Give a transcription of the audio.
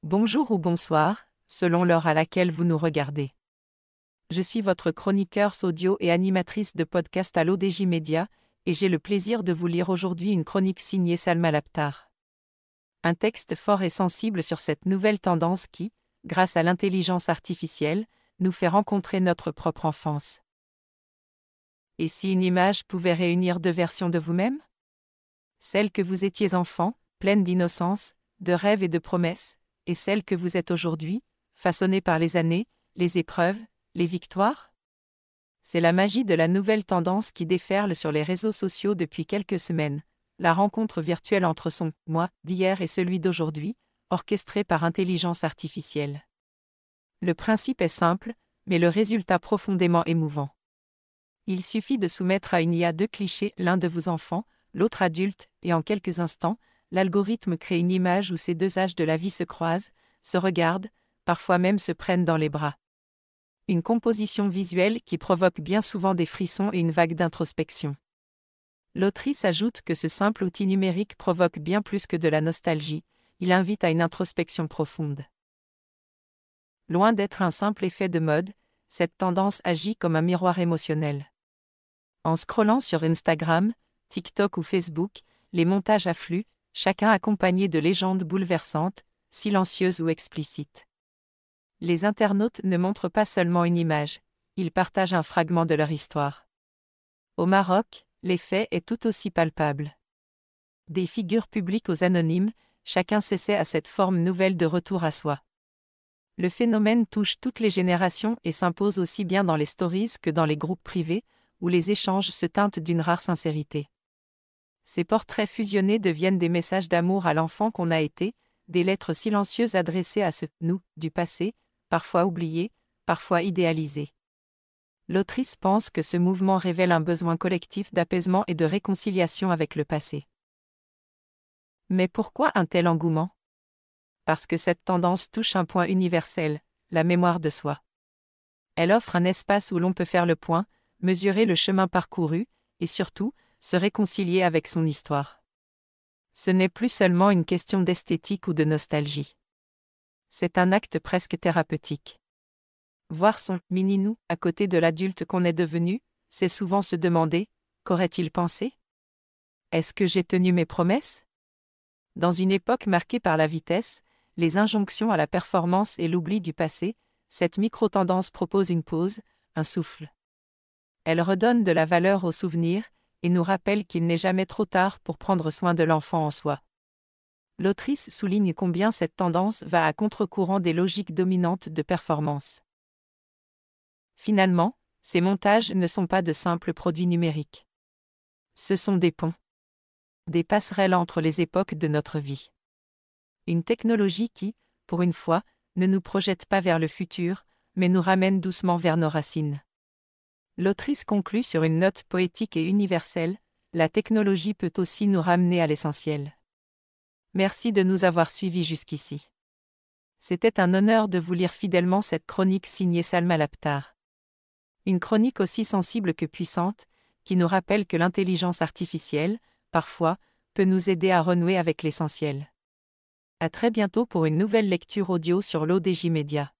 Bonjour ou bonsoir, selon l'heure à laquelle vous nous regardez. Je suis votre chroniqueur audio et animatrice de podcast à l'ODJ Média, et j'ai le plaisir de vous lire aujourd'hui une chronique signée Salma Laptar. Un texte fort et sensible sur cette nouvelle tendance qui, grâce à l'intelligence artificielle, nous fait rencontrer notre propre enfance. Et si une image pouvait réunir deux versions de vous-même ? Celle que vous étiez enfant, pleine d'innocence, de rêves et de promesses, et celle que vous êtes aujourd'hui, façonnée par les années, les épreuves, les victoires ? C'est la magie de la nouvelle tendance qui déferle sur les réseaux sociaux depuis quelques semaines, la rencontre virtuelle entre son « moi » d'hier et celui d'aujourd'hui, orchestrée par intelligence artificielle. Le principe est simple, mais le résultat profondément émouvant. Il suffit de soumettre à une IA deux clichés, l'un de vos enfants, l'autre adulte, et en quelques instants, l'algorithme crée une image où ces deux âges de la vie se croisent, se regardent, parfois même se prennent dans les bras. Une composition visuelle qui provoque bien souvent des frissons et une vague d'introspection. L'autrice ajoute que ce simple outil numérique provoque bien plus que de la nostalgie, il invite à une introspection profonde. Loin d'être un simple effet de mode, cette tendance agit comme un miroir émotionnel. En scrollant sur Instagram, TikTok ou Facebook, les montages affluent, chacun accompagné de légendes bouleversantes, silencieuses ou explicites. Les internautes ne montrent pas seulement une image, ils partagent un fragment de leur histoire. Au Maroc, l'effet est tout aussi palpable. Des figures publiques aux anonymes, chacun s'essaie à cette forme nouvelle de retour à soi. Le phénomène touche toutes les générations et s'impose aussi bien dans les stories que dans les groupes privés, où les échanges se teintent d'une rare sincérité. Ces portraits fusionnés deviennent des messages d'amour à l'enfant qu'on a été, des lettres silencieuses adressées à ce « nous » du passé, parfois oublié, parfois idéalisé. L'autrice pense que ce mouvement révèle un besoin collectif d'apaisement et de réconciliation avec le passé. Mais pourquoi un tel engouement ? Parce que cette tendance touche un point universel, la mémoire de soi. Elle offre un espace où l'on peut faire le point, mesurer le chemin parcouru, et surtout, se réconcilier avec son histoire. Ce n'est plus seulement une question d'esthétique ou de nostalgie. C'est un acte presque thérapeutique. Voir son « mini-nous » à côté de l'adulte qu'on est devenu, c'est souvent se demander « qu'aurait-il pensé ? Est-ce que j'ai tenu mes promesses ?» Dans une époque marquée par la vitesse, les injonctions à la performance et l'oubli du passé, cette micro-tendance propose une pause, un souffle. Elle redonne de la valeur aux souvenirs, et nous rappelle qu'il n'est jamais trop tard pour prendre soin de l'enfant en soi. L'autrice souligne combien cette tendance va à contre-courant des logiques dominantes de performance. Finalement, ces montages ne sont pas de simples produits numériques. Ce sont des ponts. Des passerelles entre les époques de notre vie. Une technologie qui, pour une fois, ne nous projette pas vers le futur, mais nous ramène doucement vers nos racines. L'autrice conclut sur une note poétique et universelle, la technologie peut aussi nous ramener à l'essentiel. Merci de nous avoir suivis jusqu'ici. C'était un honneur de vous lire fidèlement cette chronique signée Salma Laptar. Une chronique aussi sensible que puissante, qui nous rappelle que l'intelligence artificielle, parfois, peut nous aider à renouer avec l'essentiel. À très bientôt pour une nouvelle lecture audio sur l'ODJ Média.